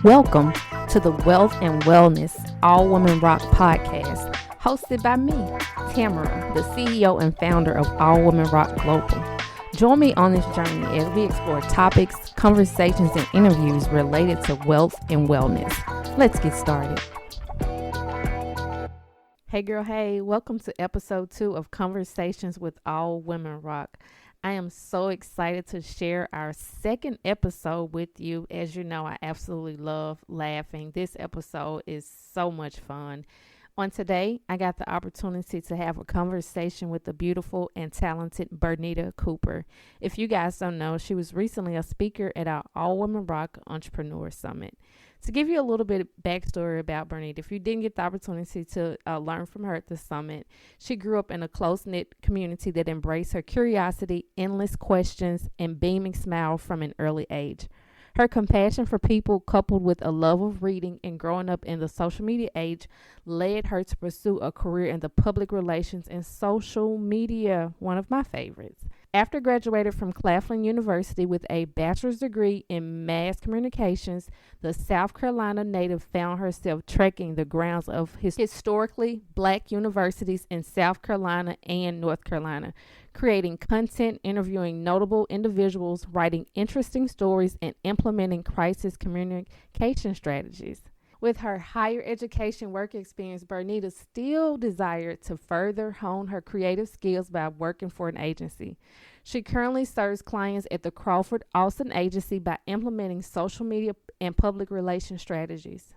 Welcome to the Wealth and Wellness All Women Rock podcast, hosted by me, Tamara, the CEO and founder of All Women Rock Global. Join me on this journey as we explore topics, conversations, and interviews related to wealth and wellness. Let's get started. Hey girl, hey, welcome to episode 2 of Conversations with All Women Rock. I am so excited to share our second episode with you. As you know, I absolutely love laughing. This episode is so much fun. On today, I got the opportunity to have a conversation with the beautiful and talented Bernita Cooper. If you guys don't know, she was recently a speaker at our All Women Rock Entrepreneur Summit. To give you a little bit of backstory about Bernita, if you didn't get the opportunity to learn from her at the summit, she grew up in a close-knit community that embraced her curiosity, endless questions, and beaming smile from an early age. Her compassion for people, coupled with a love of reading and growing up in the social media age, led her to pursue a career in the public relations and social media, one of my favorites. After graduating from Claflin University with a bachelor's degree in mass communications, the South Carolina native found herself trekking the grounds of historically black universities in South Carolina and North Carolina, creating content, interviewing notable individuals, writing interesting stories, and implementing crisis communication strategies. With her higher education work experience, Bernita still desired to further hone her creative skills by working for an agency. She currently serves clients at the Crawford Austin Agency by implementing social media and public relations strategies.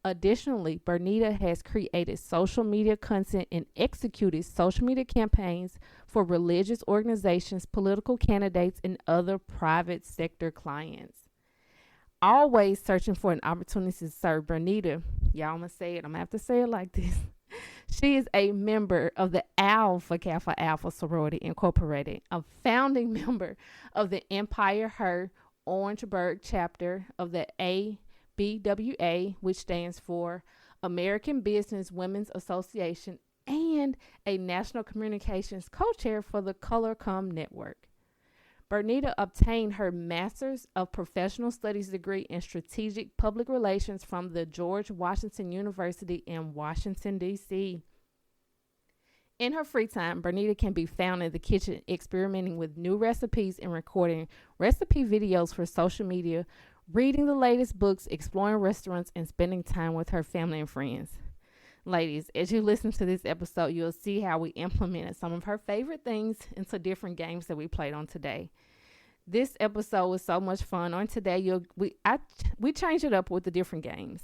Additionally, Bernita has created social media content and executed social media campaigns for religious organizations, political candidates, and other private sector clients. Always searching for an opportunity to serve, Bernita, y'all, I'm going to say it. I'm going to have to say it like this. She is a member of the Alpha Kappa Alpha Sorority Incorporated, a founding member of the Empire Her Orangeburg chapter of the ABWA, which stands for American Business Women's Association, and a national communications co-chair for the Color.com network. Bernita obtained her Master's of Professional Studies degree in Strategic Public Relations from the George Washington University in Washington, D.C. In her free time, Bernita can be found in the kitchen experimenting with new recipes and recording recipe videos for social media, reading the latest books, exploring restaurants, and spending time with her family and friends. Ladies, as you listen to this episode, you'll see how we implemented some of her favorite things into different games that we played on today. This episode was so much fun. On today, we changed it up with the different games.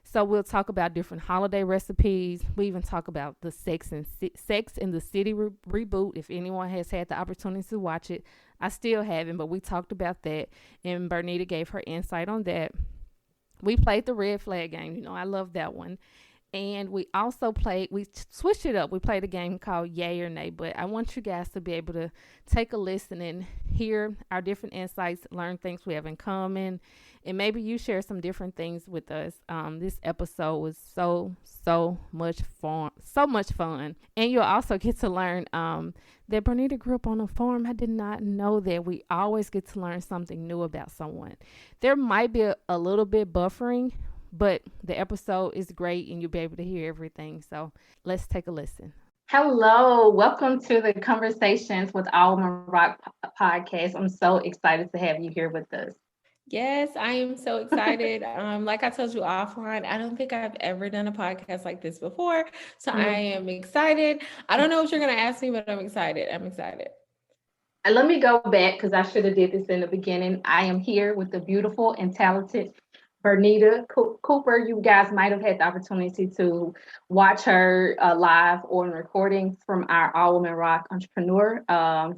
So we'll talk about different holiday recipes. We even talk about the Sex in the City reboot. If anyone has had the opportunity to watch it, I still haven't, but we talked about that, and Bernita gave her insight on that. We played the red flag game. You know, I love that one. And we also we switched it up. We played a game called Yay or Nay, but I want you guys to be able to take a listen and hear our different insights, learn things we have in common, and maybe you share some different things with us. This episode was so much fun. And you'll also get to learn that Bernita grew up on a farm. I did not know that. We always get to learn something new about someone. There might be a little bit buffering, but the episode is great and you'll be able to hear everything. So let's take a listen. Hello, welcome to the Conversations with All Women Rock podcast. I'm so excited to have you here with us. Yes, I am so excited. Like I told you offline, I don't think I've ever done a podcast like this before. So I am excited. I don't know what you're going to ask me, but I'm excited. Let me go back because I should have did this in the beginning. I am here with the beautiful and talented Bernita Cooper. You guys might have had the opportunity to watch her live or in recordings from our All Women Rock Entrepreneur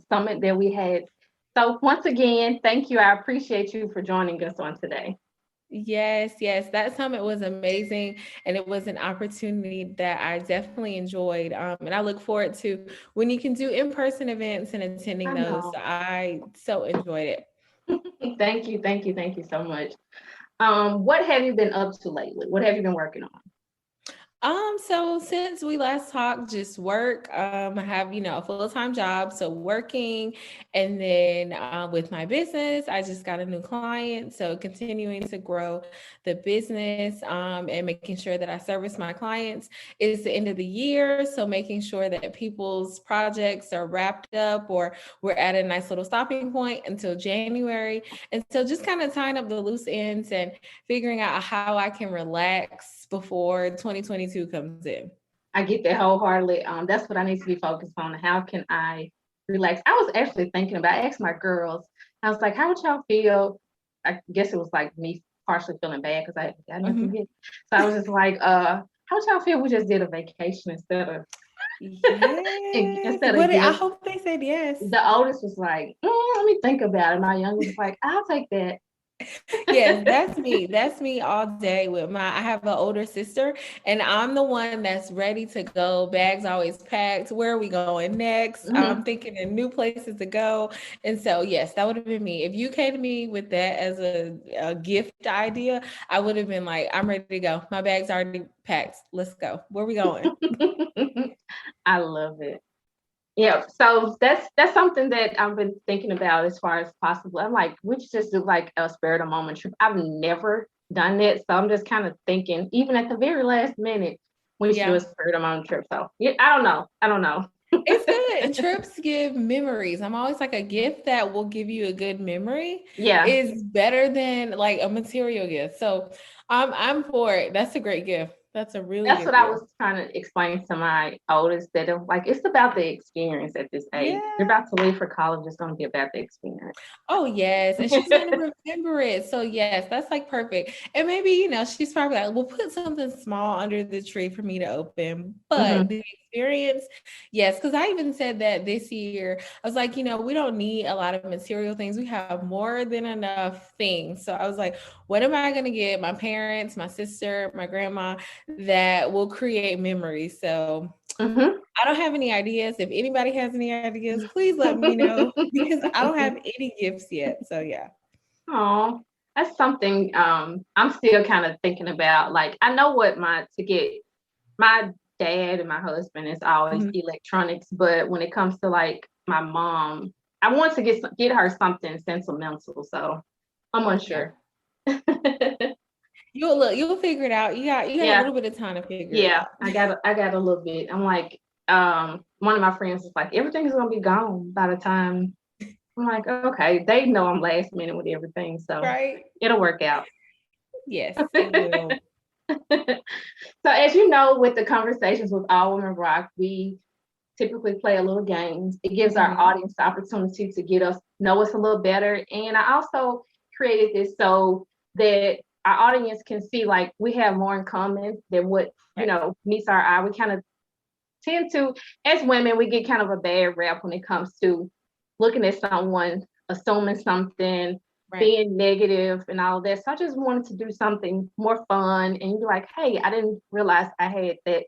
Summit that we had. So once again, thank you. I appreciate you for joining us on today. Yes, that summit was amazing, and it was an opportunity that I definitely enjoyed. And I look forward to when you can do in-person events and attending those. I so enjoyed it. Thank you so much. What have you been up to lately? What have you been working So since we last talked, just work. I have, a full-time job, so working, and then with my business, I just got a new client. So continuing to grow the business, and making sure that I service my clients. It's the end of the year, so making sure that people's projects are wrapped up or we're at a nice little stopping point until January. And so just kind of tying up the loose ends and figuring out how I can relax before 2022 comes in. I get that wholeheartedly. That's what I need to be focused on. How can I relax? I was actually thinking about, I asked my girls, I was like, how would y'all feel? I guess it was like me partially feeling bad because I got nothing to get. So I was just like, how would y'all feel if we just did a vacation instead of Yes. instead of I gifts? hope they said yes. The oldest was like, let me think about it. My youngest was like, I'll take that. Yes, that's me. That's me all day with I have an older sister and I'm the one that's ready to go. Bags always packed. Where are we going next? I'm thinking of new places to go. And so, yes, that would have been me. If you came to me with that as a gift idea, I would have been like, I'm ready to go. My bag's already packed. Let's go. Where are we going? I love it. Yeah, so that's something that I've been thinking about as far as possible. I'm like, we should just do like a spur of the moment trip. I've never done that, so I'm just kind of thinking, even at the very last minute, we should do a spur of the moment trip. So yeah, I don't know. It's good. Trips give memories. I'm always like, a gift that will give you a good memory is better than like a material gift. So I'm for it. That's a great gift. That's a really That's good what gift. I was trying to explain to my oldest, that like it's about the experience at this age. They're about to leave for college. It's going to be about the experience. Oh yes, and she's going to remember it. So yes, that's like perfect. And maybe she's probably like, "We'll put something small under the tree for me to open." But the experience, yes, because I even said that this year. I was like, we don't need a lot of material things. We have more than enough things. So I was like, what am I going to get my parents, my sister, my grandma that will create memories? So I don't have any ideas. If anybody has any ideas, please let me know because I don't have any gifts yet. So yeah. Oh, that's something I'm still kind of thinking about. Like, I know what to get my dad and my husband is always electronics, but when it comes to like my mom, I want to get her something sentimental. So I'm unsure. You'll figure it out. You got a little bit of time to figure it out. I got a little bit. I'm like, one of my friends is like, everything's gonna be gone by the time. I'm like, okay, they know I'm last minute with everything, so it'll work out. Yes, it will. So as you know, with the Conversations with All Women Rock, we typically play a little games. It gives our audience the opportunity to get us know us a little better. And I also created this so that our audience can see like we have more in common than what meets our eye. We kind of tend to, as women, we get kind of a bad rap when it comes to looking at someone, assuming something, being negative and all of that. So I just wanted to do something more fun and be like, hey, I didn't realize I had that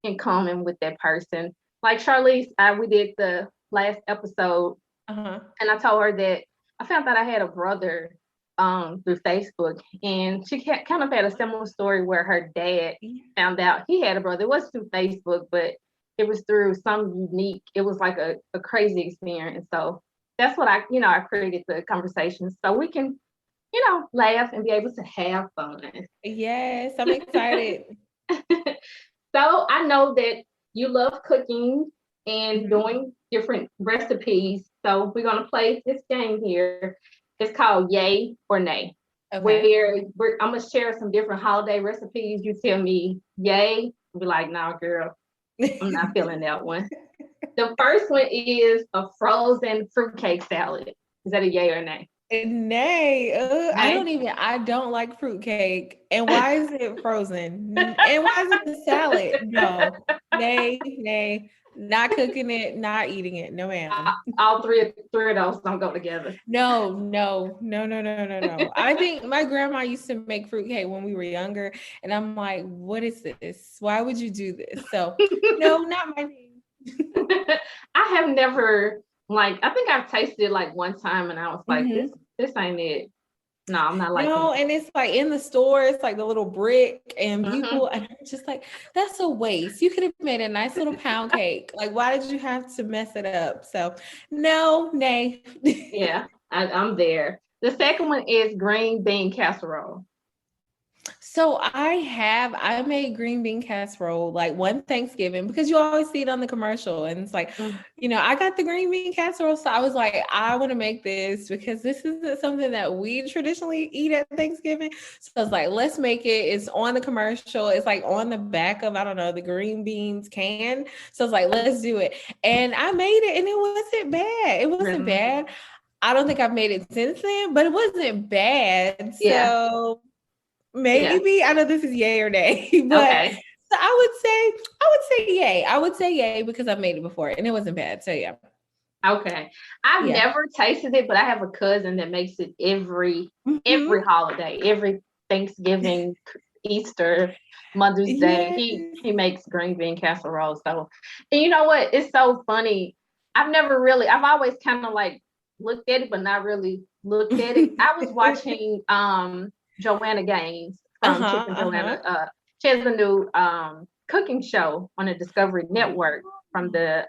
in common with that person. Like Charlize, we did the last episode, and I told her that I found out I had a brother through Facebook, and she kind of had a similar story where her dad found out he had a brother. It was through Facebook, but it was through it was like a crazy experience. So that's what I created the conversation so we can, laugh and be able to have fun. Yes, I'm excited. So I know that you love cooking and doing different recipes. So we're going to play this game here. It's called Yay or Nay. Okay. Where I'm going to share some different holiday recipes. You tell me yay. I'll be like, nah, girl, I'm not feeling that one. The first one is a frozen fruitcake salad. Is that a yay or nay? Nay. I don't like fruitcake. And why is it frozen? And why is it a salad? No. Nay. Not cooking it, not eating it. No, ma'am. All three of those don't go together. No. I think my grandma used to make fruitcake when we were younger. And I'm like, what is this? Why would you do this? So no, not my thing. I have never, I think I've tasted it like one time and I was like, this ain't it. No, I'm not like No, and it's like in the store, it's like the little brick, and Mm-hmm. and I'm just like, that's a waste. You could have made a nice little pound cake. Like, why did you have to mess it up? So, no, nay. Yeah, I'm there. The second one is green bean casserole. So I made green bean casserole like one Thanksgiving because you always see it on the commercial, and it's like, Mm. I got the green bean casserole. So I was like, I want to make this because this isn't something that we traditionally eat at Thanksgiving. So I was like, let's make it. It's on the commercial. It's like on the back of, I don't know, the green beans can. So I was like, let's do it. And I made it and it wasn't bad. It wasn't Really? bad. I don't think I've made it since then, but it wasn't bad. Yeah. So Yeah. maybe I know this is yay or nay, but Okay. so I would say yay. I would say yay because I've made it before and it wasn't bad. So yeah. Okay. I've Yeah. never tasted it, but I have a cousin that makes it every Mm-hmm. holiday, every Thanksgiving, Easter, Mother's Day. Yes. He makes green bean casserole. So, and you know what? It's so funny. I've always kind of like looked at it, but not really looked at it. I was watching Joanna Gaines from Uh-huh. Chicken Uh-huh. Joanna. She has a new cooking show on the Discovery Network from the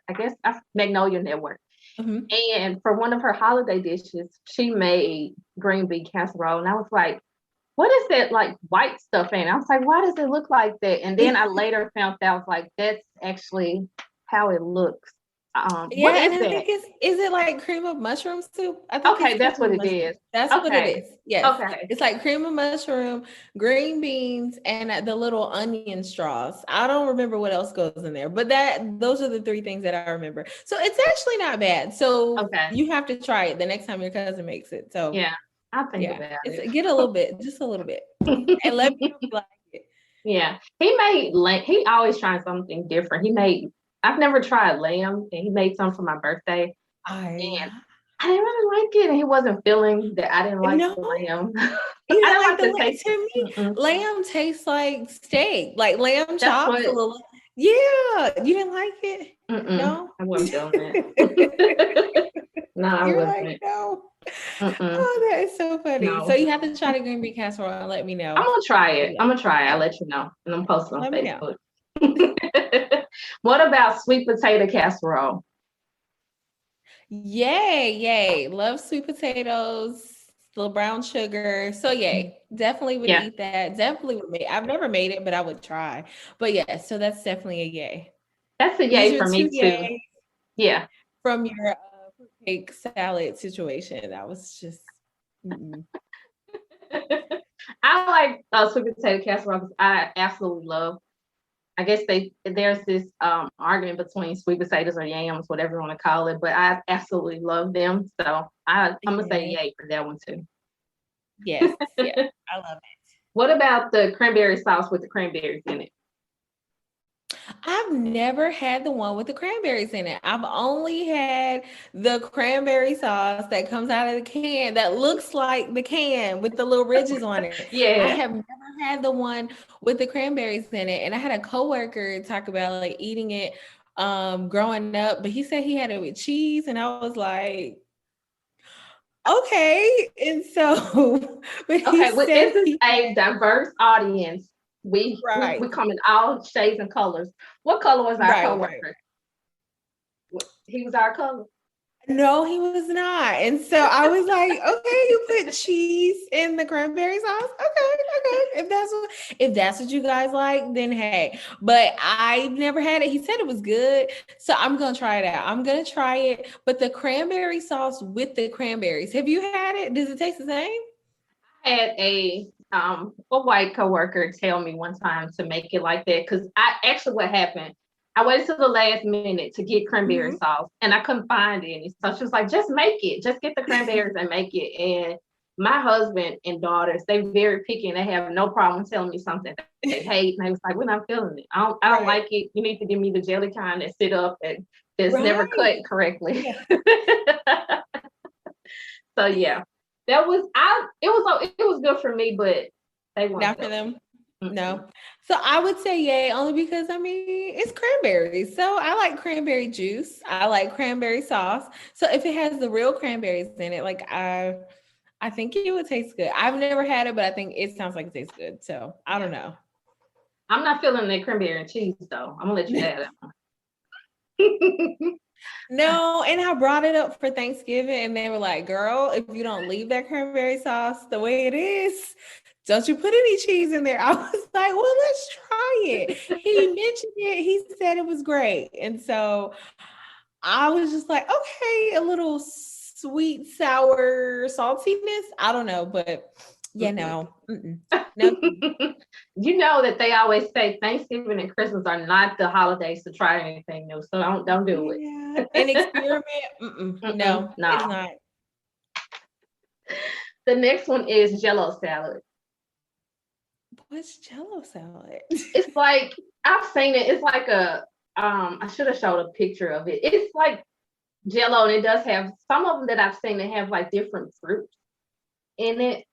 Magnolia Network. Mm-hmm. And for one of her holiday dishes, she made green bean casserole. And I was like, what is that like white stuff in? I was like, why does it look like that? And then I later found out like that's actually how it looks. What Yeah, is and I that? think is it like cream of mushroom soup? I think it's Okay, cream that's of what it mushroom. is. That's what it Okay. is. Yes. Okay. It's like cream of mushroom, green beans, and the little onion straws. I don't remember what else goes in there, but those are the three things that I remember. So it's actually not bad. So Okay. you have to try it the next time your cousin makes it. So Yeah. I'll think yeah, about it's it. get a little bit, just a little bit, and let me know if you like it. Yeah. He always trying something different. I've never tried lamb, and he made some for my birthday. I And I didn't really like it. And he wasn't feeling that I didn't like no. the lamb. You I didn't didn't like like the the taste. to me, Mm-mm. lamb tastes like steak, like lamb That's chops what. a little. Yeah, you didn't like it? Mm-mm. No? I wasn't feeling it. No, I You're like, wasn't. no. Mm-mm. Oh, that is so funny. So No. you have to try the green bean casserole and let me I'm know. gonna try So it. yeah, I'm gonna try it. I'll yeah. let you know. And I'm posting on Let me know. Facebook. What about sweet potato casserole? Yay, yay. Love sweet potatoes, little brown sugar. So yay. Definitely would Yeah, eat that. Definitely would make. I've never made it, but I would try. But yeah, so that's definitely a yay. that's a These yay are for two me too. yays Yeah. from your fruitcake salad situation. That was just mm-mm. I like sweet potato casserole because I absolutely love. I guess there's this argument between sweet potatoes or yams, whatever you want to call it, but I absolutely love them. So I'm gonna say Yeah. yay for that one too. Yes, yeah. I love it. What about the cranberry sauce with the cranberries in it? I've never had the one with the cranberries in it. I've only had the cranberry sauce that comes out of the can that looks like the can with the little ridges on it. I Yeah. have never had the one with the cranberries in it. And I had a coworker talk about like eating it growing up, but he said he had it with cheese, and I was like, okay. And so, but he Okay. Well, said this is he a diverse audience. We right, come in all shades and colors. What color was our right. coworker? He was our color. No, he was not. And so I was like, okay, you put cheese in the cranberry sauce. Okay. If that's what you guys like, then hey. But I've never had it. He said it was good. So I'm gonna try it out. I'm gonna try it. But the cranberry sauce with the cranberries, have you had it? Does it taste the same? I had a white coworker tell me one time to make it like that because I actually what happened. I waited till the last minute to get cranberry Mhm. sauce and I couldn't find any. So she was like, just make it. Just get the cranberries and make it. And my husband and daughters, they're very picky and they have no problem telling me something they hate. And they was like, we're not feeling it. I don't Right. like it. You need to give me the jelly kind that sit up and that's never cut Right. correctly. Yeah. So yeah, it was good for me, but they weren't Not for feeling them. it. Mm-mm. No. So I would say yay, only because I mean it's cranberries. So I like cranberry juice. I like cranberry sauce. So if it has the real cranberries in it, like I I think it would taste good. I've never had it, but I think it sounds like it tastes good. So I don't know. I'm not feeling the cranberry and cheese though. I'm gonna let you have it. No, and I brought it up for Thanksgiving, and they were like, "Girl, if you don't leave that cranberry sauce the way it is, don't you put any cheese in there." I was like, "Well, let's try it." He mentioned it. He said it was great, and so I was just like, "Okay, a little sweet, sour saltiness. I don't know, but yeah, no, no." You know that they always say Thanksgiving and Christmas are not the holidays to try anything new, so don't do it. Yeah, an experiment. No, it's not. The next one is Jello salad. What's Jello salad? It's like I've seen it. It's like I should have showed a picture of it. It's like Jello, and it does have some of them that I've seen that have like different fruits in it.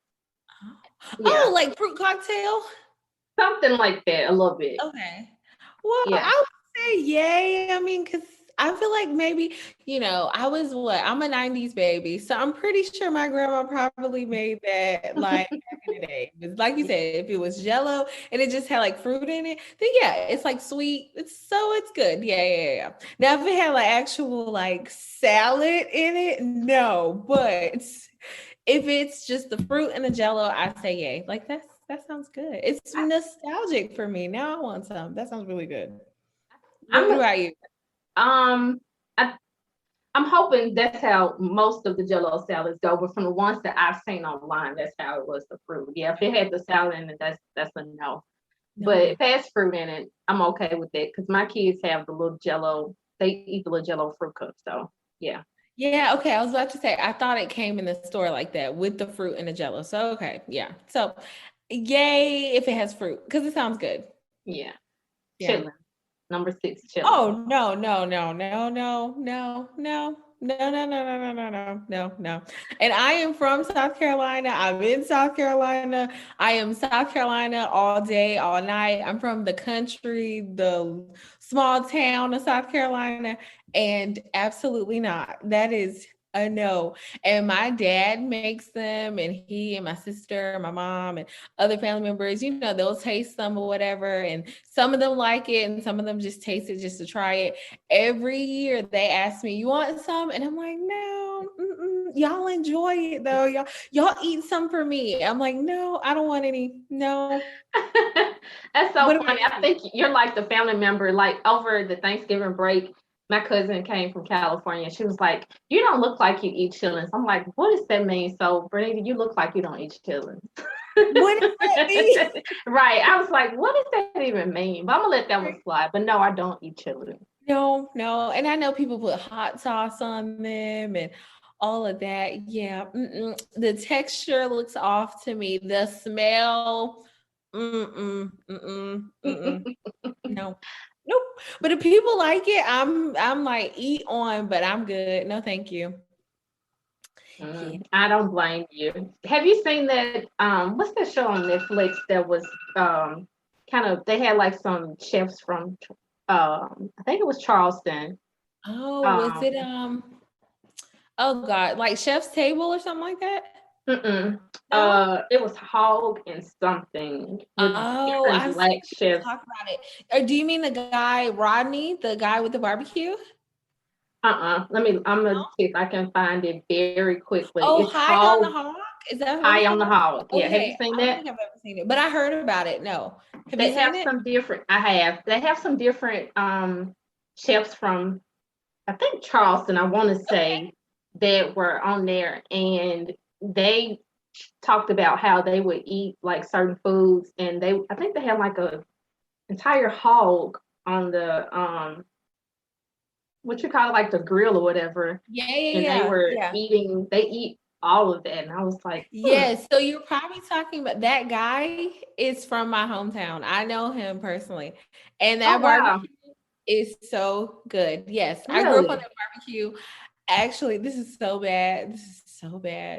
Oh, like fruit cocktail? Something like that, a little bit. Okay. Well, Yeah. I would say yay. I mean, because I feel like maybe, I'm a 90s baby. So I'm pretty sure my grandma probably made that like back in the day. But like you said, if it was Jello and it just had like fruit in it, then yeah, it's like sweet. It's good. Yeah. Now, if it had like actual like salad in it, no. But if it's just the fruit and the Jello, I say yay. Like that sounds good. It's nostalgic for me. Now I want some. That sounds really good. What about you? I'm hoping that's how most of the Jello salads go, but from the ones that I've seen online, that's how it was the fruit. Yeah, if it had the salad in it, that's a no. But if it has fruit in it, I'm okay with it because my kids have the little Jello. They eat the little Jello fruit cup. So yeah. Yeah, okay. I was about to say, I thought it came in the store like that with the fruit and the Jello. So okay, yeah. So yay if it has fruit because it sounds good. Yeah. Chitlin. Number 6, chitlin. Oh no. And I am from South Carolina. I'm in South Carolina. I am South Carolina all day, all night. I'm from the country, the small town of South Carolina, and absolutely not. That is a no. And my dad makes them, and he and my sister, my mom, and other family members, they'll taste them or whatever. And some of them like it, and some of them just taste it just to try it. Every year they ask me, "You want some?" And I'm like, "No, y'all enjoy it though. Y'all eat some for me." I'm like, "No, I don't want any. No." That's so funny. I think you're like the family member, like over the Thanksgiving break. My cousin came from California. She was like, "You don't look like you eat chillins." I'm like, "What does that mean?" So, Bernita, you look like you don't eat chillins. What does that mean? Right. I was like, what does that even mean? But I'm going to let that one slide. But no, I don't eat chillins. No. And I know people put hot sauce on them and all of that. Yeah. The texture looks off to me. The smell. No. Nope. But if people like it, I'm like, eat on, but I'm good. No, thank you. I don't blame you. Have you seen that? What's that show on Netflix that was kind of? They had like some chefs from, I think it was Charleston. Oh, was it Oh God, like Chef's Table or something like that? No? It was Hog and something. I black chefs. Talk about it. Or do you mean the guy Rodney, the guy with the barbecue? I'm gonna see if I can find it very quickly. Oh, it's High on the Hog? Is that High on the Hog? Yeah, okay. Have you seen that? I don't think I've ever seen it, but I heard about it. No. They have some different. I have. They have some different chefs from, I think Charleston. I want to say that were on there, and they talked about how they would eat like certain foods, and I think they had like a entire hog on the what you call it, like the grill or whatever. Yeah. And they were eating. They eat all of that, and I was like, yes. So you're probably talking about that guy is from my hometown. I know him personally, and that barbecue is so good. Yes, really? I grew up on that barbecue. Actually, this is so bad.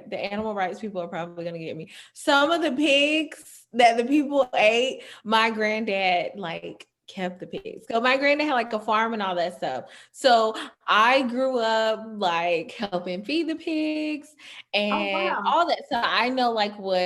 The animal rights people are probably gonna get me. Some of the pigs that the people ate, my granddad like kept the pigs. So my granddad had like a farm and all that stuff. So I grew up like helping feed the pigs Oh and wow. all that. So I know like what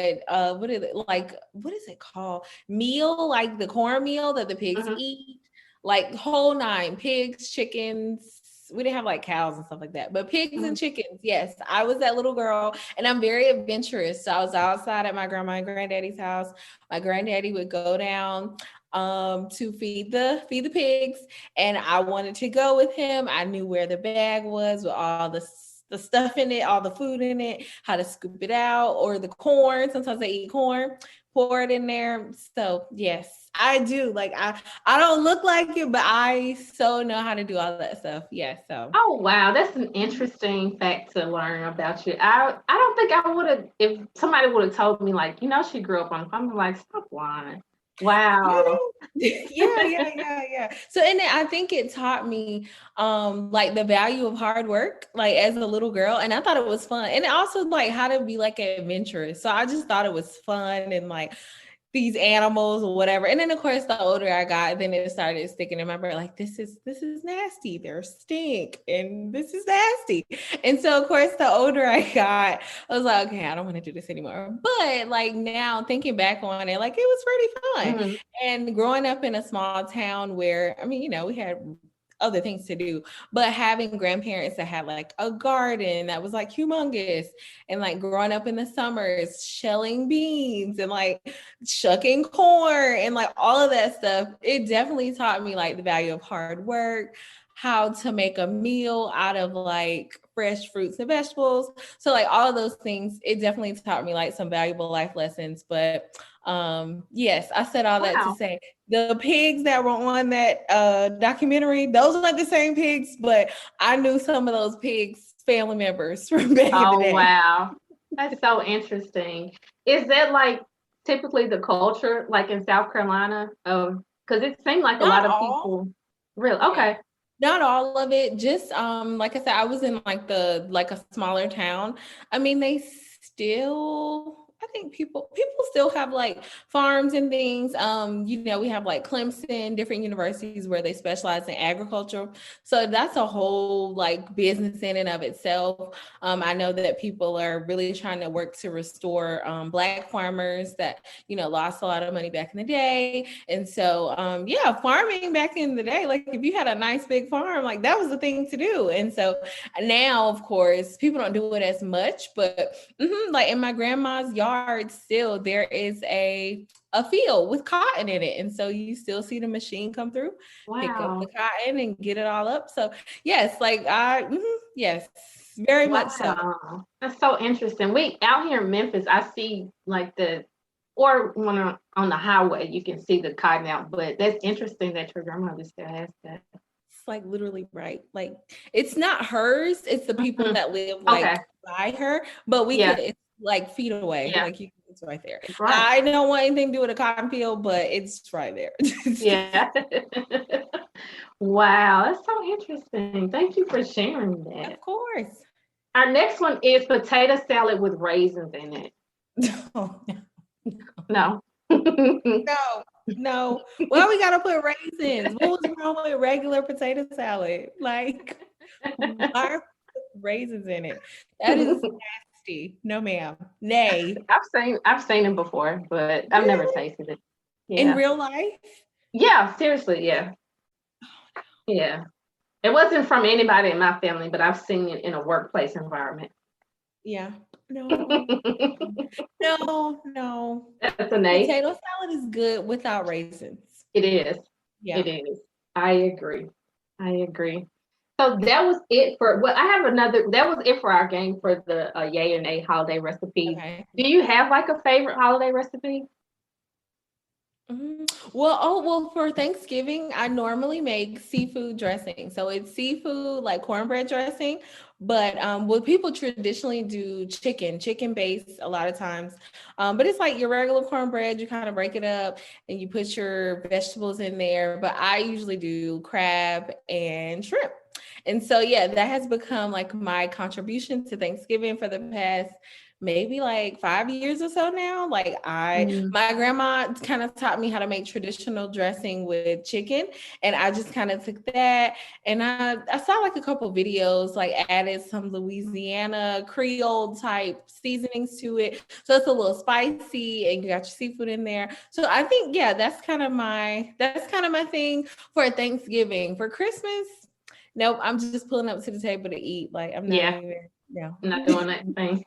is it like, what is it called? Meal, like the cornmeal that the pigs Mhm. eat, like whole nine, pigs, chickens. We didn't have like cows and stuff like that, but pigs and Mhm. chickens. Yes, I was that little girl, and I'm very adventurous. So I was outside at my grandma and granddaddy's house. My granddaddy would go down to feed the pigs, and I wanted to go with him. I knew where the bag was with all the stuff in it, all the food in it, how to scoop it out, or the corn. Sometimes they eat corn, pour it in there. So yes, I do. Like I don't look like it, but I so know how to do all that stuff. Yes. So Oh wow, that's an interesting fact to learn about you. I don't think I would have if somebody would have told me like, she grew up on a farm. I'm like, stop lying. Wow. yeah. So and then I think it taught me like the value of hard work, like as a little girl. And I thought it was fun. And also like how to be like adventurous. So I just thought it was fun and like these animals or whatever. And then of course the older I got, then it started sticking in my brain like this is nasty. They're stink and this is nasty. And so of course the older I got, I was like, okay, I don't want to do this anymore. But like now thinking back on it, like it was pretty fun. Mhm. And growing up in a small town where I mean, we had other things to do, but having grandparents that had like a garden that was like humongous, and like growing up in the summers shelling beans and like shucking corn and like all of that stuff, it definitely taught me like the value of hard work, how to make a meal out of like fresh fruits and vegetables. So like all of those things, it definitely taught me like some valuable life lessons. But yes, I said all that to Wow. say the pigs that were on that documentary, those aren't the same pigs, but I knew some of those pigs family members from back in the Oh day. wow. That's so interesting. Is that like typically the culture like in South Carolina? Because it seemed like a Not lot of all. people really Yeah. okay. Not all of it. Just like I said, I was in like a smaller town. I mean, they still I think people still have like farms and things. We have like Clemson, different universities where they specialize in agriculture. So that's a whole like business in and of itself. I know that people are really trying to work to restore Black farmers that, lost a lot of money back in the day. And so, yeah, farming back in the day, like if you had a nice big farm, like that was the thing to do. And so now, of course, people don't do it as much, but like in my grandma's yard, still there is a field with cotton in it. And so you still see the machine come through, pick up the Wow. cotton and get it all up. So yes, yes, very much so. Wow. That's so interesting. We out here in Memphis, I see like or when on the highway, you can see the cotton out, but that's interesting that your grandmother still has that. It's like literally right. Like it's not hers, it's the people Mhm. that live Okay. like by her, but Yeah. it's like feet away. Yeah. Like it's right there. Right. I don't want anything to do with a cotton field, but it's right there. Yeah. Wow. That's so interesting. Thank you for sharing that. Of course. Our next one is potato salad with raisins in it. No, No. no, no. Why we gotta put raisins? What was wrong with regular potato salad? Like, why are raisins in it? That is nasty. No, ma'am. Nay. I've seen them before, but I've never Really? tasted it. In Yeah. real life? Yeah, seriously, yeah. Yeah. It wasn't from anybody in my family, but I've seen it in a workplace environment. Yeah. No. No, no. That's an A. Potato salad is good without raisins. It is. Yeah. It is. I agree. I agree. So that was it for I have another that was it for our game for the yay and nay holiday recipes. Okay. Do you have like a favorite holiday recipe? Well, for Thanksgiving, I normally make seafood dressing. So it's seafood, like cornbread dressing. But what people traditionally do chicken based a lot of times. But it's like your regular cornbread, you kind of break it up and you put your vegetables in there. But I usually do crab and shrimp. And so, yeah, that has become like my contribution to Thanksgiving for the past maybe like 5 years or so now. Like my grandma kind of taught me how to make traditional dressing with chicken. And I just kind of took that, and I saw like a couple videos, like added some Louisiana Creole type seasonings to it. So it's a little spicy and you got your seafood in there. So I think, yeah, that's kind of my thing for Thanksgiving. For Christmas, nope, I'm just pulling up to the table to eat. Like I'm not even, no. Not doing that thing.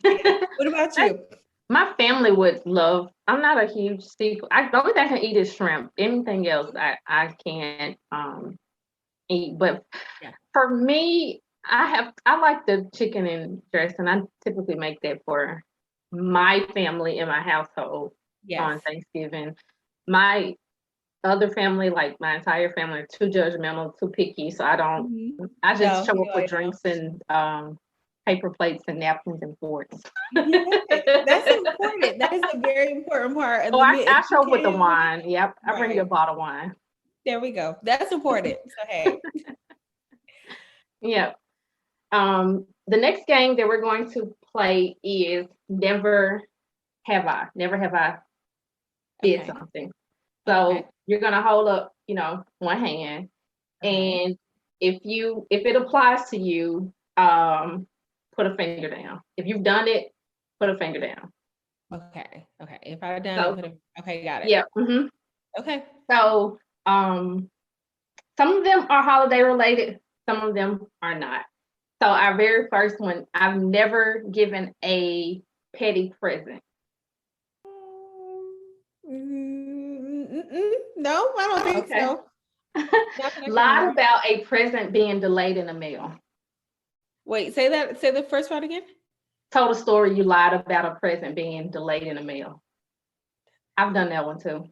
What about you? My family would love. I'm not a huge seafood. The only thing I can eat is shrimp. Anything else, I can't eat. But for me, I like the chicken and dressing. I typically make that for my family in my household on Thanksgiving. My other family, like my entire family, are too judgmental, too picky. So I don't. I just show up with drinks and paper plates and napkins and forks. That's important. That is a very important part. Of I show up with the wine. Yep, I bring you a bottle of wine. There we go. That's important. So hey. Yep. The next game that we're going to play is Never Have I. Never have I did something. So you're gonna hold up, one hand, and if it applies to you, put a finger down. If you've done it, put a finger down. Okay. If I've done it, okay, got it. Yeah. Okay. So, some of them are holiday related. Some of them are not. So our very first one, I've never given a petty present. No, I don't think so. Lied about a present being delayed in the mail. Wait, say the first part again. Told a story you lied about a present being delayed in the mail. I've done that one too.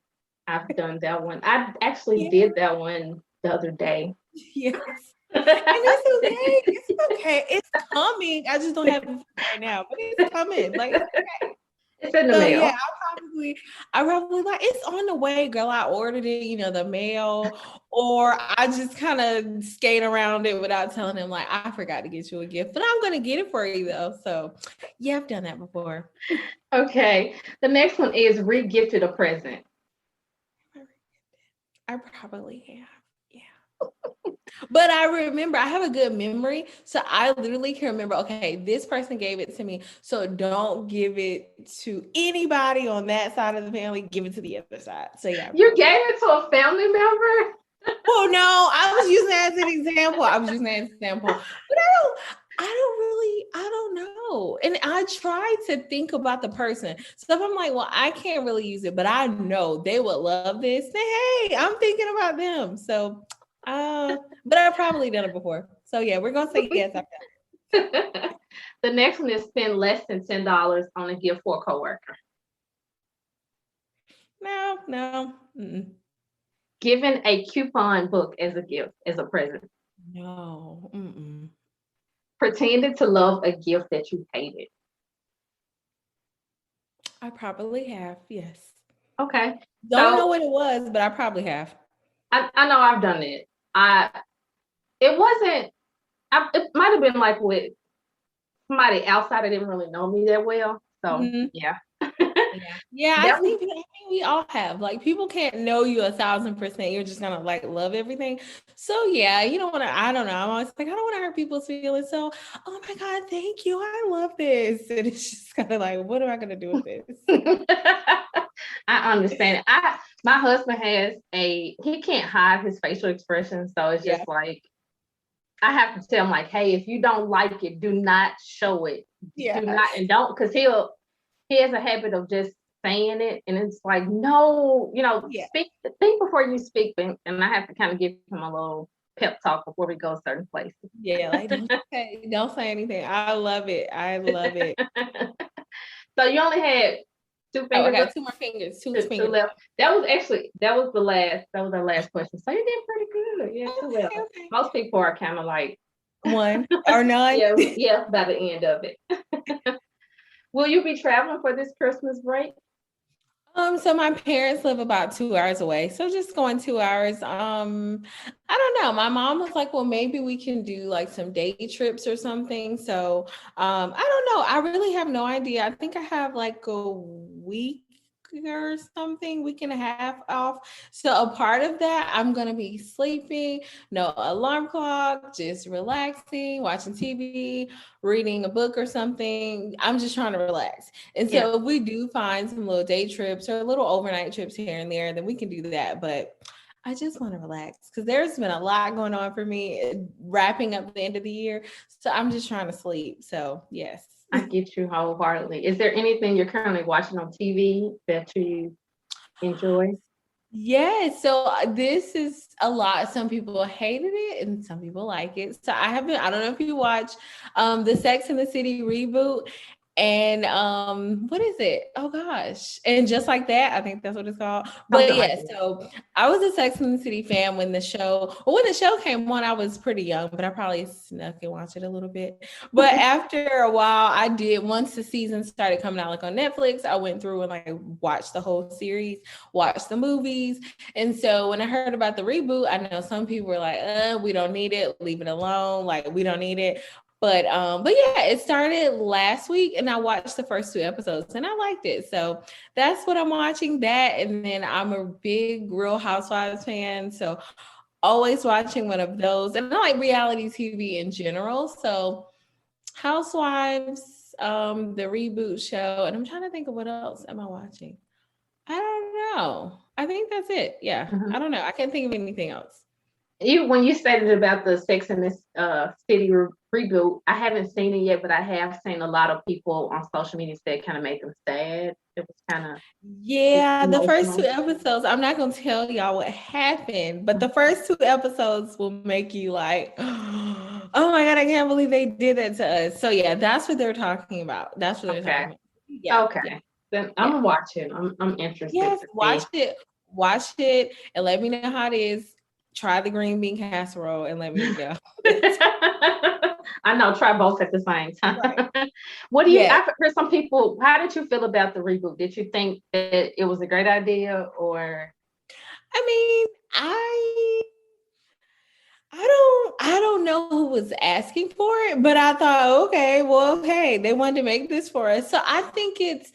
I've done that one. I actually did that one the other day. Yes. And it's okay. It's okay. It's coming. I just don't have it right now, but it's coming. Like, okay. It's in the mail. Yeah, I probably like, it's on the way, girl. I ordered it, the mail, or I just kind of skate around it without telling him, like, I forgot to get you a gift, but I'm gonna get it for you though. So yeah, I've done that before. Okay. The next one is re-gifted a present. I probably have. Yeah. But I remember, I have a good memory. So I literally can remember, okay, this person gave it to me. So don't give it to anybody on that side of the family. Give it to the other side. So yeah. You gave it to a family member? Oh no, I was using that as an example. But I don't know. And I tried to think about the person. So if I'm like, well, I can't really use it, but I know they would love this. Then hey, I'm thinking about them. So but I've probably done it before. So yeah, we're gonna say yes. The next one is spend less than $10 on a gift for a coworker. No. Mm-mm. Giving a coupon book as a gift, as a present. No. Mm-mm. Pretended to love a gift that you hated. I probably have, yes. Okay. Don't know what it was, but I probably have. I know I've done it. It might have been like with somebody outside that didn't really know me that well. So yeah. Yeah, I think we all have. Like, people can't know you 1,000%. You're just gonna like love everything. So yeah, you don't want to. I don't know. I'm always like, I don't want to hurt people's feelings. So, oh my God, thank you. I love this. And it's just kind of like, what am I gonna do with this? I understand. My husband he can't hide his facial expressions, so it's just like I have to tell him, like, hey, if you don't like it, do not show it. Yeah. Do not, and don't, because he has a habit of just saying it, and it's like, no, think before you speak, and I have to kind of give him a little pep talk before we go certain places. Yeah, like don't say anything. I love it. So you only had 2 fingers. I got 2 more fingers. Two fingers left. That was our last question. So you did pretty good. Yeah, 2 left. Okay. Most people are kind of like 1 or none. yeah, by the end of it. Will you be traveling for this Christmas break? So my parents live about 2 hours away. So just going 2 hours. I don't know. My mom was like, well, maybe we can do like some day trips or something. So I don't know. I really have no idea. I think I have like a week or something, week and a half off. So a part of that, I'm gonna be sleeping, no alarm clock, just relaxing, watching TV, reading a book or something. I'm just trying to relax. And Yeah. so if we do find some little day trips or little overnight trips here and there, then we can do that. But I just want to relax because there's been a lot going on for me wrapping up the end of the year. So I'm just trying to sleep. So yes. I get you wholeheartedly. Is there anything you're currently watching on TV that you enjoy? Yeah, so this is a lot. Some people hated it and some people like it. So I don't know if you watch the Sex and the City reboot and what is it? Oh gosh. And Just Like That, I think that's what it's called. But Something like yeah, that. so I was a Sex and the City fan when the show came on, I was pretty young, but I probably snuck and watched it a little bit. But after a while, I did. Once the season started coming out like on Netflix, I went through and like watched the whole series, watched the movies. And so when I heard about the reboot, I know some people were like, we don't need it, leave it alone, like we don't need it. But yeah, it started last week and I watched the first 2 episodes and I liked it. So that's what I'm watching, that. And then I'm a big Real Housewives fan. So always watching one of those. And I like reality TV in general. So Housewives, the reboot show, and I'm trying to think of what else am I watching. I don't know. I think that's it. Yeah. Mhm. I don't know. I can't think of anything else. When you stated about the Sex and the City reboot, I haven't seen it yet, but I have seen a lot of people on social media say it kind of made them sad. It was kind of Yeah, the first two emotional. episodes, I'm not going to tell y'all what happened, but the first 2 episodes will make you like, oh my God, I can't believe they did that to us. So yeah, that's what they're talking about. That's what they're talking Okay. about. Yeah. Okay. Yeah. Then I'm Yeah. gonna watch it. I'm interested Yes, to watch see. it. Watch it and let me know how it is. Try the green bean casserole and let me know. I know, try both at the same time. Right. I've Yeah. heard some people, how did you feel about the reboot? Did you think that it was a great idea or? I mean, I don't know who was asking for it, but I thought, okay, well, hey, they wanted to make this for us. So I think it's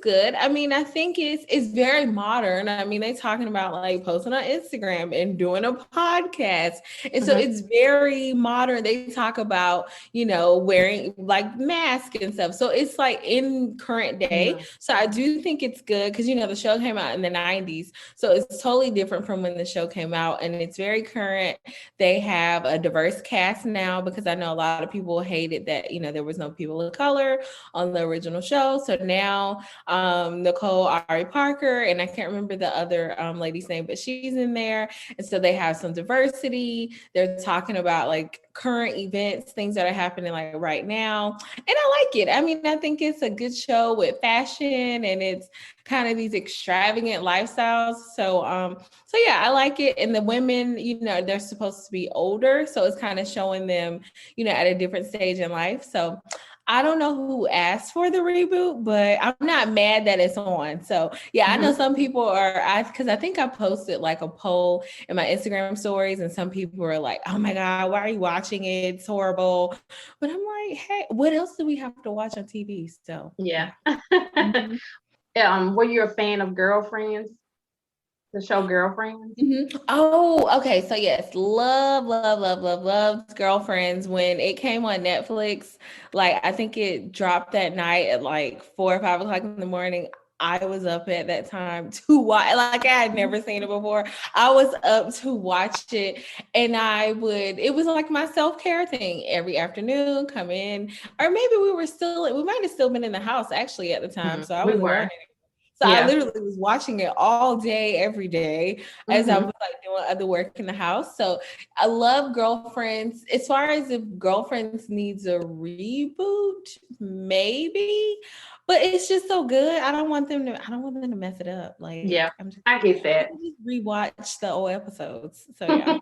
good. I mean, I think it's very modern. I mean, they talking about like posting on Instagram and doing a podcast. And so Mhm. it's very modern. They talk about, wearing like masks and stuff. So it's like in current day. Mhm. So I do think it's good because the show came out in the 90s. So it's totally different from when the show came out and it's very current. They have a diverse cast now because I know a lot of people hated that, there was no people of color on the original show. So now Nicole Ari Parker, and I can't remember the other lady's name, but she's in there. And so they have some diversity. They're talking about like current events, things that are happening like right now. And I like it. I mean, I think it's a good show with fashion and it's kind of these extravagant lifestyles. So yeah, I like it. And the women, they're supposed to be older. So it's kind of showing them, at a different stage in life. So I don't know who asked for the reboot, but I'm not mad that it's on. So yeah, I know Mhm. some people because I think I posted like a poll in my Instagram stories and some people were like, oh my God, why are you watching it? It's horrible. But I'm like, hey, what else do we have to watch on TV? So Yeah. yeah. Mhm. Were you a fan of Girlfriends? The show Girlfriends? Oh, okay. So yes, love, love, love, love, love Girlfriends. When it came on Netflix, like I think it dropped that night at like 4 or 5 o'clock in the morning. I was up at that time to watch. Like I had never seen it before. I was up to watch it, and it was like my self-care thing every afternoon. Come in, or maybe we might have still been in the house actually at the time. So I We was alone. were. So I Yeah. literally was watching it all day, every day, as I Mhm. was like doing other work in the house. So I love Girlfriends. As far as if Girlfriends needs a reboot, maybe, but it's just so good. I don't want them to mess it up. Yeah. Like I get I that. can just rewatch the old episodes. So yeah.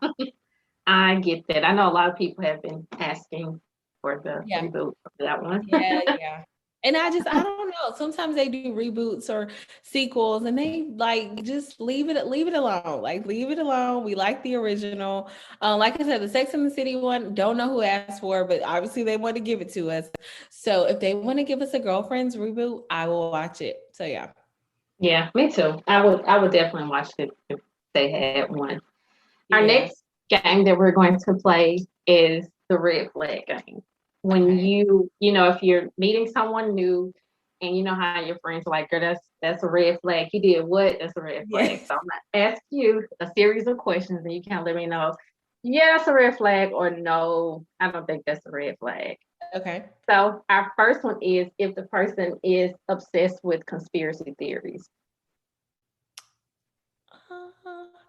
I get that. I know a lot of people have been asking for the Yeah. reboot of that one. Yeah, yeah. And I don't know. Sometimes they do reboots or sequels and they like just leave it alone. Like leave it alone. We like the original. Like I said, the Sex and the City one, don't know who asked for, but obviously they want to give it to us. So if they want to give us a Girlfriends reboot, I will watch it. So yeah. Yeah, me too. I would definitely watch it if they had one. Our Yeah. next game that we're going to play is the red flag game. When Okay. if you're meeting someone new and you know how your friends are like, girl, that's a red flag. You did what? That's a red flag. Yes. So I'm gonna ask you a series of questions and you can let me know, yeah, that's a red flag, or no, I don't think that's a red flag. Okay. So our first one is if the person is obsessed with conspiracy theories.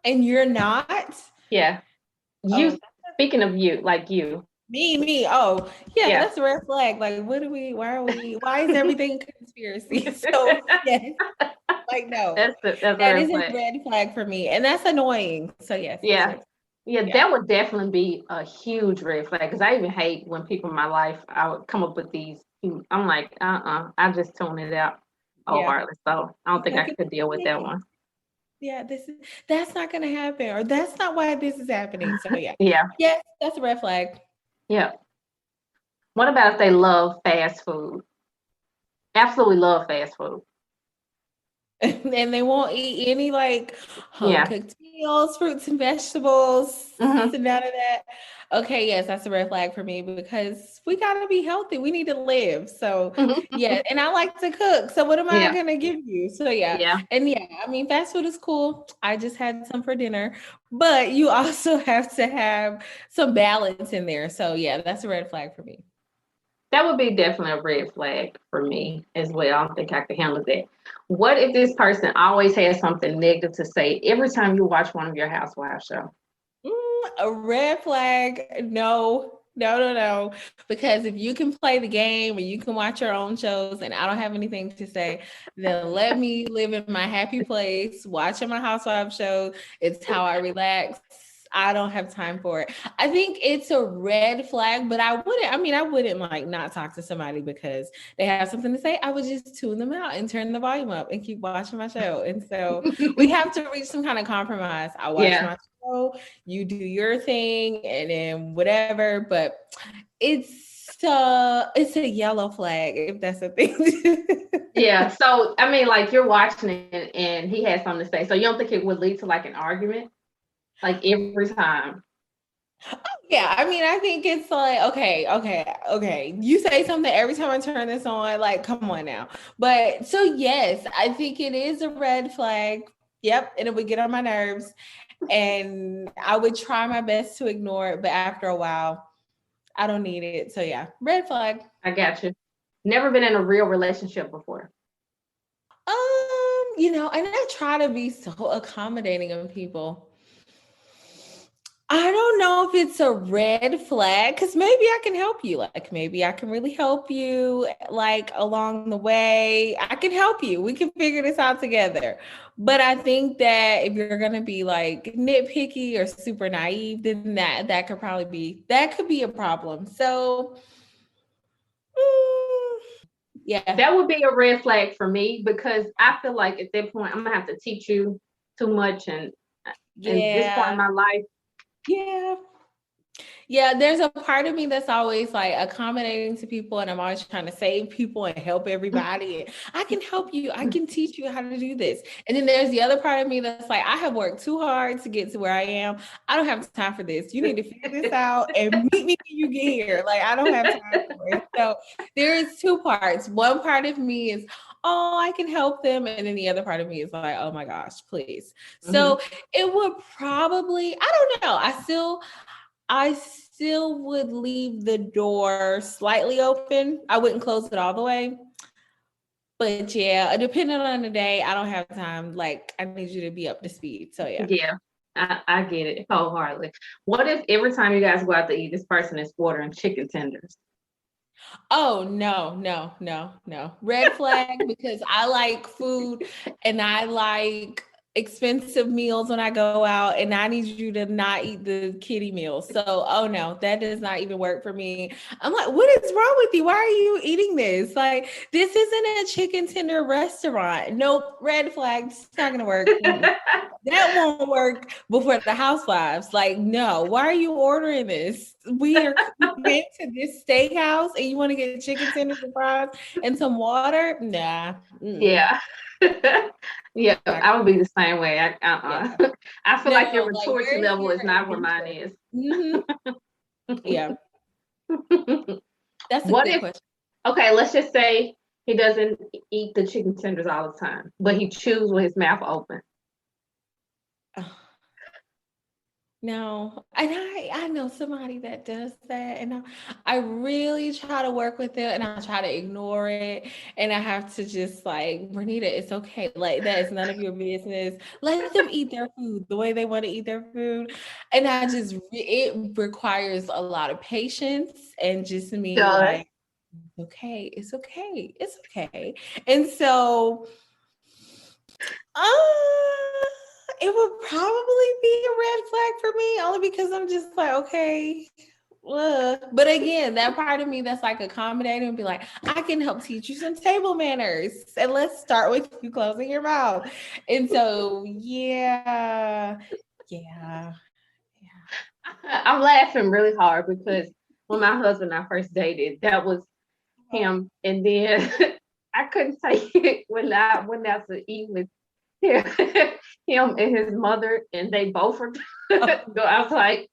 And you're not? Yeah. Oh, Speaking of you, like you. me. Oh, yeah, Yeah. that's a red flag. Like, why is everything conspiracy? So, yes, like, no, That's a that red is a flag. red flag for me. And that's annoying. So, yes, that's Yeah. red. Yeah, Yeah. that would definitely be a huge red flag because I even hate when people in my life I would come up with these. I'm like, I just tune it out Yeah. wholeheartedly. So I don't think I Like, could deal with that one. yeah, that's not going to happen, or that's not why this is happening. So, yeah. Yeah, Yes, that's a red flag. yeah. What about if they love fast food? Absolutely love fast food. And they won't eat any like home Yeah. cooked meals, fruits and vegetables, Hmm. none of that. Okay, yes, that's a red flag for me because we gotta be healthy. We need to live. So yeah, and I like to cook. So what am I Yeah. gonna give you? So yeah, Yeah. and yeah, I mean fast food is cool. I just had some for dinner, but you also have to have some balance in there. So yeah, that's a red flag for me. That would be definitely a red flag for me as well. I don't think I could handle that. What if this person always has something negative to say every time you watch one of your housewives show? A red flag. No, no, no, no. Because if you can play the game and you can watch your own shows and I don't have anything to say, then let me live in my happy place, watching my housewife show. It's how I relax. I don't have time for it. I think it's a red flag, but I wouldn't like not talk to somebody because they have something to say. I would just tune them out and turn the volume up and keep watching my show. And so we have to reach some kind of compromise. I watch Yeah. my show, you do your thing, and then whatever. But it's a yellow flag if that's a thing. Yeah. So I mean, like you're watching it and he has something to say. So you don't think it would lead to like an argument? Like every time. Yeah, I mean, I think it's like, okay. You say something every time I turn this on, like, come on now. But so yes, I think it is a red flag. Yep, and it would get on my nerves. And I would try my best to ignore it, but after a while, I don't need it. So yeah, red flag. I got you. Never been in a real relationship before. And I try to be so accommodating of people. I don't know if it's a red flag because maybe I can help you. Like maybe I can really help you like along the way. I can help you. We can figure this out together. But I think that if you're gonna be like nitpicky or super naive, then that could be a problem. So yeah. That would be a red flag for me because I feel like at that point I'm gonna have to teach you too much and this point in Yeah. my life. Yeah. Yeah, there's a part of me that's always like accommodating to people, and I'm always trying to save people and help everybody. I can help you, I can teach you how to do this. And then there's the other part of me that's like, I have worked too hard to get to where I am. I don't have time for this. You need to figure this out and meet me when you get here. Like, I don't have time for it. So there is two parts. One part of me is, oh, I can help them. And then the other part of me is like, oh my gosh, please. So it would probably, I don't know. I still would leave the door slightly open. I wouldn't close it all the way. But yeah, depending on the day, I don't have time. Like, I need you to be up to speed. So yeah. Yeah, I get it wholeheartedly. What if every time you guys go out to eat, this person is ordering chicken tenders? Oh, no, no. Red flag because I like food and I like expensive meals when I go out, and I need you to not eat the kiddie meals. So, oh no, that does not even work for me. I'm like, what is wrong with you? Why are you eating this? Like, this isn't a chicken tender restaurant. Nope, red flags. It's not gonna work. That won't work before the housewives. Like, no, why are you ordering this? We are coming to this steakhouse and you want to get chicken tenders and fries and some water? Nah. Yeah. Yeah, I would be the same way. Yeah. I feel like your No, like, maturity where's level is your not where mine adventure? is. Yeah, that's a What good if, question. okay, let's just say he doesn't eat the chicken tenders all the time, but he chews with his mouth open. No, and I know somebody that does that, and I really try to work with it, and I try to ignore it, and I have to just like, Bernita, it's okay. Like, that is none of your business. Let them eat their food the way they want to eat their food, and it requires a lot of patience and just me Does. like, okay, it's okay, it's okay, and so. Uh, it would probably be a red flag for me, only because I'm just like, okay. But again, that part of me that's like accommodating and be like, I can help teach you some table manners. And let's start with you closing your mouth. And so, yeah. I'm laughing really hard because when my husband and I first dated, that was him. And then I couldn't take it when I went out to eat with him, him and his mother, and they both were. I was like,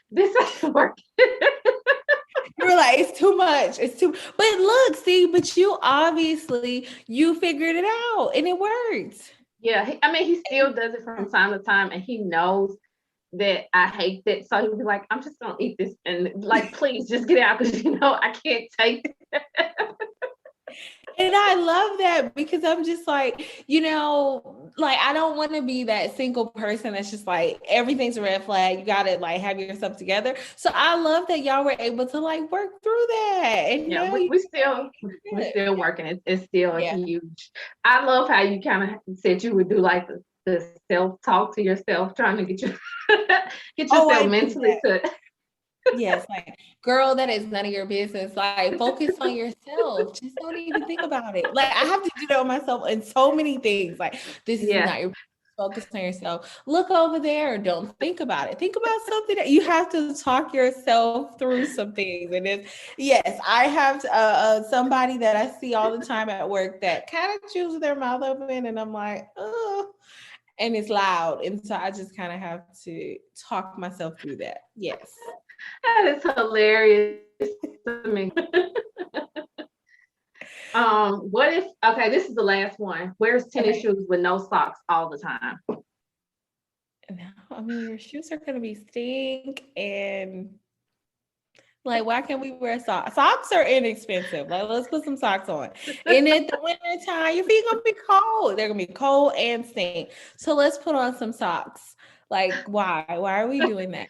this ain't working. You were like, it's too much. It's too, but look, see, but you figured it out and it worked. Yeah, I mean, he still does it from time to time, and he knows that I hate that. So he'll be like, I'm just gonna eat this, and like, please just get out because I can't take it. And I love that because I'm just like, like, I don't want to be that single person that's just like, everything's a red flag. You got to like have yourself together. So I love that y'all were able to like work through that. And Yeah, now we're still working. It's still a yeah. huge. I love how you kind of said you would do like the self talk to yourself, trying to get yourself mentally to. Yes, like, girl, that is none of your business. Like, focus on yourself. Just don't even think about it. Like, I have to do that with myself in so many things. Like, this is not your business. Focus on yourself. Look over there. Don't think about it. Think about something that you have to talk yourself through some things. And yes, I have somebody that I see all the time at work that kind of chews with their mouth open, and I'm like, oh, and it's loud. And so I just kind of have to talk myself through that. Yes. That is hilarious to me. What if, okay, this is the last one. Wears tennis shoes with no socks all the time. No, I mean, your shoes are gonna be stink, and like, why can't we wear socks? Socks are inexpensive. Like, let's put some socks on. And in the winter time, your feet gonna be cold. They're gonna be cold and stink. So let's put on some socks. Like, why? Why are we doing that?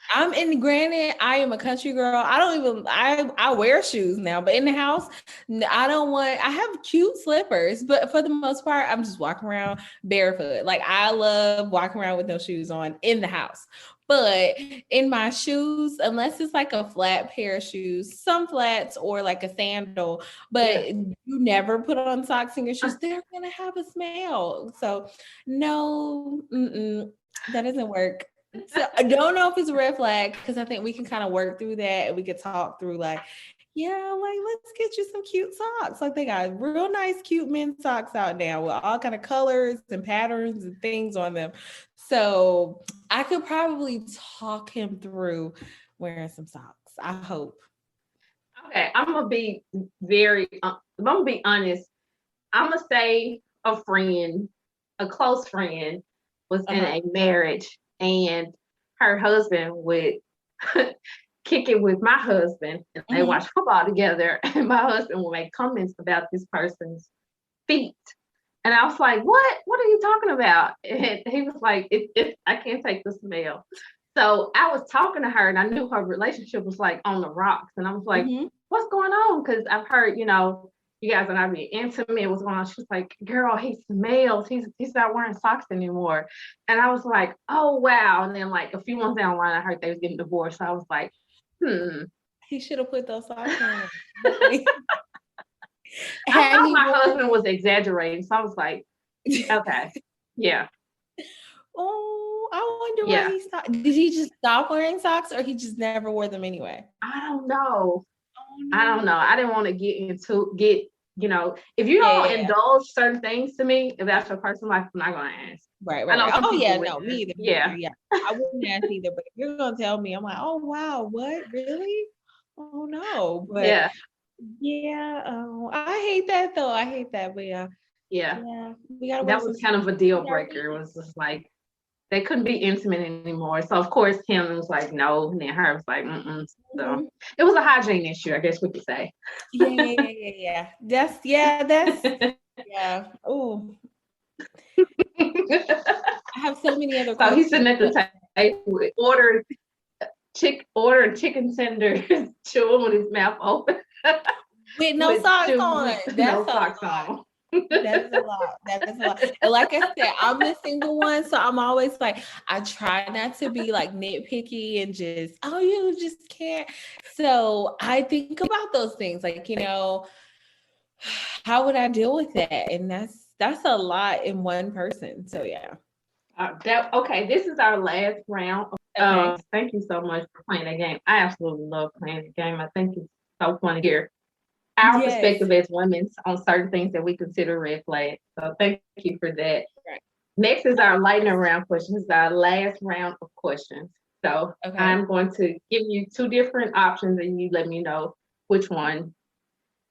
Granted, I am a country girl. I wear shoes now, but in the house, I have cute slippers, but for the most part, I'm just walking around barefoot. Like, I love walking around with no shoes on in the house. But in my shoes, unless it's like a flat pair of shoes, some flats or like a sandal, but you never put on socks in your shoes, they're gonna have a smell. So no, that doesn't work. So I don't know if it's a red flag, because I think we can kind of work through that, and we could talk through like, yeah, like, let's get you some cute socks. Like, they got real nice, cute men's socks out now with all kind of colors and patterns and things on them. So I could probably talk him through wearing some socks. I hope. Okay, I'm gonna be honest. I'm gonna say a close friend was in a marriage, and her husband would kick it with my husband, and they watch football together, and my husband would make comments about this person's feet. And I was like, what are you talking about? And he was like, I can't take the smell. So I was talking to her, and I knew her relationship was like on the rocks. And I was like, what's going on? Because I've heard, you guys are not being intimate. What's going on? She was like, girl, he smells. He's not wearing socks anymore. And I was like, oh wow. And then like a few months down the line, I heard they was getting divorced. So I was like, He should have put those socks on. I thought my husband was exaggerating. So I was like, okay. Yeah. Oh, I wonder why he stopped. Did he just stop wearing socks, or he just never wore them anyway? I don't know. I don't know. I didn't want to get, you know, if you don't indulge certain things to me, if that's your personal life, I'm not going to ask. Right. Oh, yeah. No, me either. Yeah. I wouldn't ask either, but if you're going to tell me, I'm like, oh, wow, what? Really? Oh, no. But I hate that, though. I hate that. But yeah. We gotta that was kind of a deal breaker. It was just like, they couldn't be intimate anymore. So of course Kim was like, no, and then her was like, So it was a hygiene issue, I guess we could say. Yeah. That's yeah. Oh. I have so many other questions. So he's sitting at the table, ordering chicken tenders, chewing with his mouth open. With no socks on. That's no socks on. That's a lot. And like I said, I'm the single one, so I'm always like, I try not to be like nitpicky and just, oh, you just can't. So I think about those things, like, you know, how would I deal with that? And that's a lot in one person. So yeah. Okay, this is our last round. Okay. Thank you so much for playing that game. I absolutely love playing the game. I think it's so fun to hear our perspective as women on certain things that we consider red flags. So thank you for that. Right. Next is our lightning round questions. This is our last round of questions. So I'm going to give you two different options and you let me know which one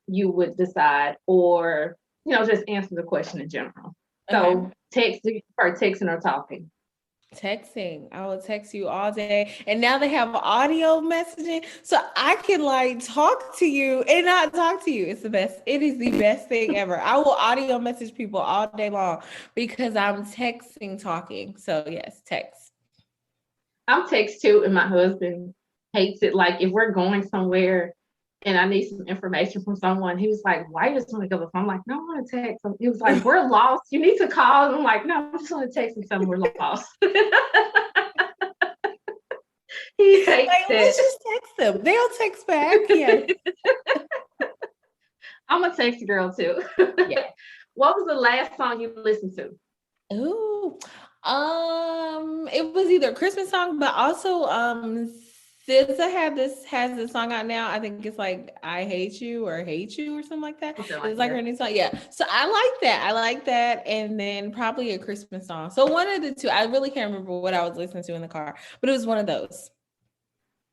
you would decide, or, you know, just answer the question in general. So do you prefer texting or talking? Texting. I will text you all day. And now they have audio messaging. So I can like talk to you and not talk to you. It's the best. It is the best thing ever. I will audio message people all day long because I'm texting, talking. So yes, text. I'm text too, and my husband hates it. Like if we're going somewhere and I need some information from someone, he was like, why you just want to go to the phone? I'm like, no, I want to text them. He was like, we're lost. You need to call. And I'm like, no, I just want to text them something, we're lost. He hates like, let's just text them. They'll text back. Yeah. I'm a text girl too. Yeah. What was the last song you listened to? Ooh, it was either a Christmas song, but also SZA has this song out now. I think it's like I Hate You or Hate You or something like that. It's like her new song. Yeah. So I like that. And then probably a Christmas song. So one of the two. I really can't remember what I was listening to in the car, but it was one of those.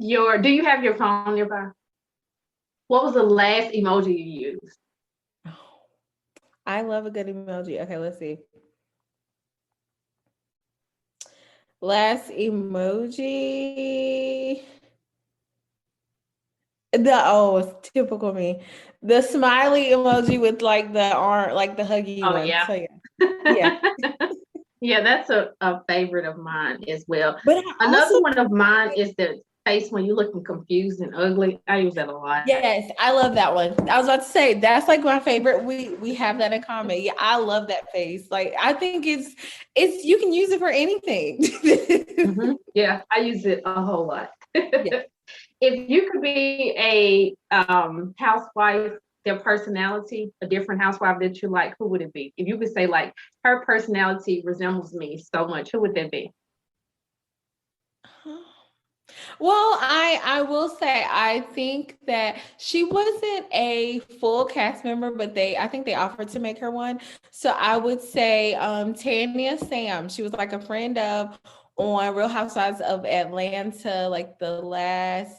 Do you have your phone nearby? What was the last emoji you used? Oh, I love a good emoji. Okay, let's see. Last emoji. It's typical me. The smiley emoji with like the arm, like the huggy one. Yeah. So yeah. Yeah, that's a favorite of mine as well. But another one of mine is the face when you're looking confused and ugly. I use that a lot. Yes, I love that one. I was about to say that's like my favorite. We have that in common. Yeah, I love that face. Like I think it's you can use it for anything. Mm-hmm. Yeah, I use it a whole lot. Yeah. If you could be a housewife, their personality, a different housewife that you like, who would it be? If you could say like her personality resembles me so much, who would that be? Well, I will say I think that she wasn't a full cast member, but I think they offered to make her one. So I would say Tanya Sam. She was like a friend of on Real Housewives of Atlanta, like the last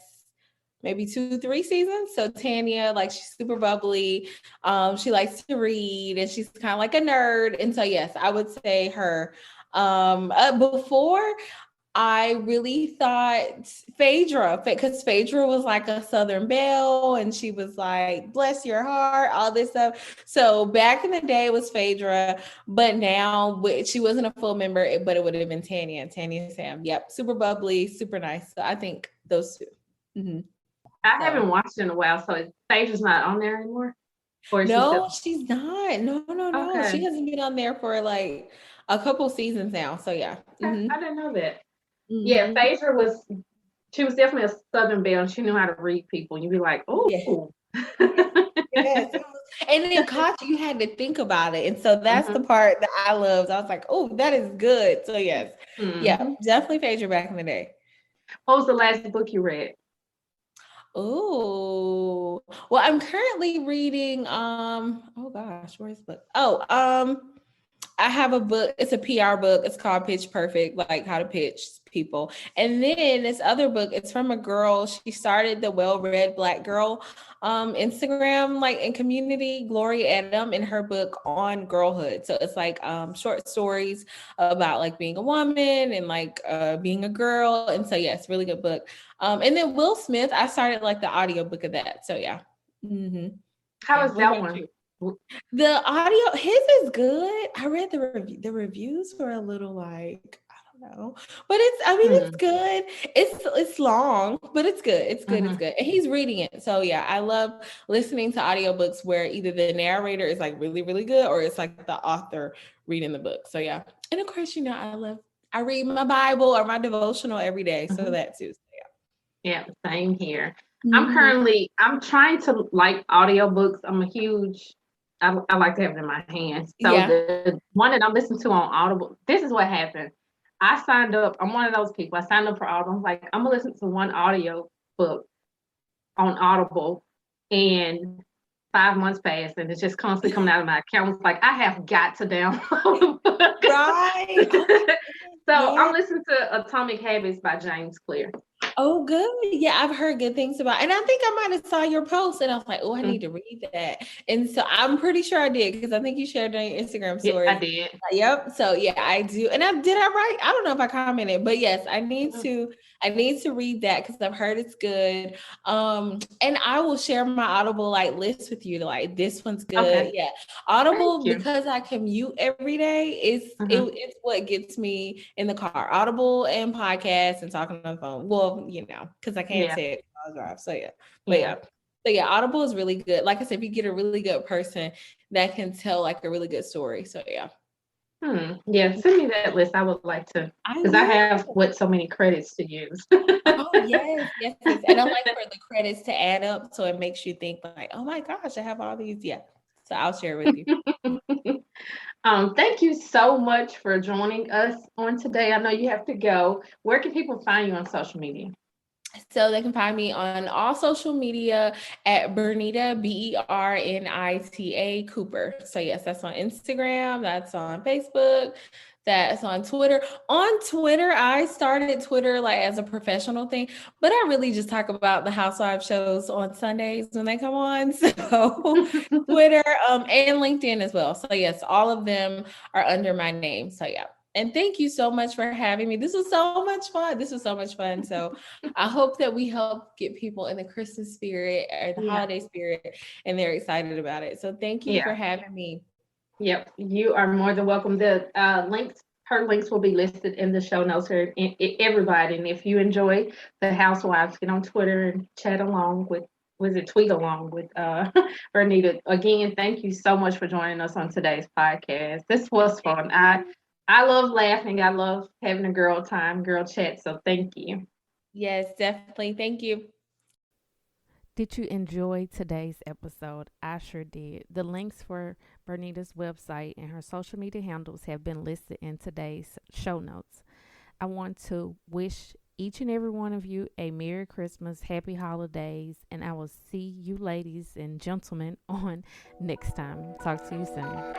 maybe 2-3 seasons. So Tanya, like she's super bubbly. She likes to read and she's kind of like a nerd. And so yes, I would say her. Before I really thought Phaedra, because Phaedra was like a Southern belle and she was like, bless your heart, all this stuff. So back in the day it was Phaedra, but now she wasn't a full member, but it would have been Tanya Sam. Yep. Super bubbly, super nice. So I think those two. Mm-hmm. I haven't watched in a while, so Phaedra's not on there anymore. Or is she No, still she's not. No, no, no. She okay? hasn't been on there for like a couple seasons now. So yeah. Okay, Mm-hmm. I didn't know that. Yeah, Mm-hmm. Phaedra was she was definitely a Southern belle, and she knew how to read people. You'd be like, Yeah. oh. Yes. And it caught you, you had to think about it. And so that's the Mhm, part that I loved. I was like, oh, that is good. So yes. Yeah, mhm. definitely Phaedra back in the day. What was the last book you read? Oh, well, I'm currently reading oh gosh, where's the book? Oh, I have a book, it's a PR book. It's called Pitch Perfect, like how to pitch people. And then this other book, it's from a girl. She started the Well-Read Black Girl Instagram like in community, Gloria Adam, in her book on girlhood. So it's like short stories about like being a woman and like being a girl. And so yeah, it's a really good book. And then Will Smith, I started like the audiobook of that. So yeah. Mm-hmm. How Yeah. was What that about one? you? The audio, his is good. I read the review. The reviews were a little like, I don't know, but it's. I mean, Hmm. it's good. It's long, but it's good. It's good. It's Mhm. good. And he's reading it, so yeah, I love listening to audiobooks where either the narrator is like really really good or it's like the author reading the book. So yeah, and of course, I read my Bible or my devotional every day, so Mhm. that too. So, Yeah, same here. yeah. I'm trying to like audiobooks. I'm a huge I like to have it in my hands. So Yeah. the one that I'm listening to on Audible, this is what happened. I signed up. I'm one of those people. I signed up for Audible. I'm like, I'm gonna listen to one audio book on Audible, and 5 months passed, and it's just constantly coming out of my account. It's like I have got to download the Right. Oh book. my So I'm goodness. listening to Atomic Habits by James Clear. Oh, good. Yeah, I've heard good things about, and I think I might have saw your post, and I was like, oh, I Mm, need to read that. And so I'm pretty sure I did because I think you shared it on your Instagram yeah, I stories. did. Yep. So yeah, I do. And I write? I don't know if I commented, but yes, Mhm. I need to read that because I've heard it's good. And I will share my Audible like list with you to like this one's good. Okay, Yeah. thank Audible, you. because I commute every day, Mhm. it's what gets me in the car. Audible and podcasts and talking on the phone. Well, because I can't Yeah, text while I drive. So yeah. But yeah. yeah. But yeah, Audible is really good. Like I said, if you get a really good person that can tell like a really good story. So yeah. Yeah, send me that list. I would like to, I because I have will. what so many credits to use. Oh yes, yes, yes. And I like for the credits to add up so it makes you think like, oh my gosh, I have all these. Yeah. So I'll share with you. Thank you so much for joining us on today. I know you have to go. Where can people find you on social media? So they can find me on all social media at Bernita, Bernita Cooper. So yes, that's on Instagram, that's on Facebook, that's on Twitter. On Twitter, I started Twitter like as a professional thing, but I really just talk about the housewife shows on Sundays when they come on. So Twitter, and LinkedIn as well. So yes, all of them are under my name. So yeah. And thank you so much for having me. This was so much fun. This was so much fun. So I hope that we help get people in the Christmas spirit or the Yeah, holiday spirit, and they're excited about it. So thank you for yeah, having me. yep. You are more than welcome. The her links will be listed in the show notes here. Everybody, and if you enjoy the Housewives, get on Twitter and chat along with. Was it tweet along with Bernita? Again, thank you so much for joining us on today's podcast. This was fun. I love laughing. I love having a girl time, girl chat. So thank you. Yes, definitely. Thank you. Did you enjoy today's episode? I sure did. The links for Bernita's website and her social media handles have been listed in today's show notes. I want to wish each and every one of you a Merry Christmas, Happy Holidays, and I will see you ladies and gentlemen on next time. Talk to you soon.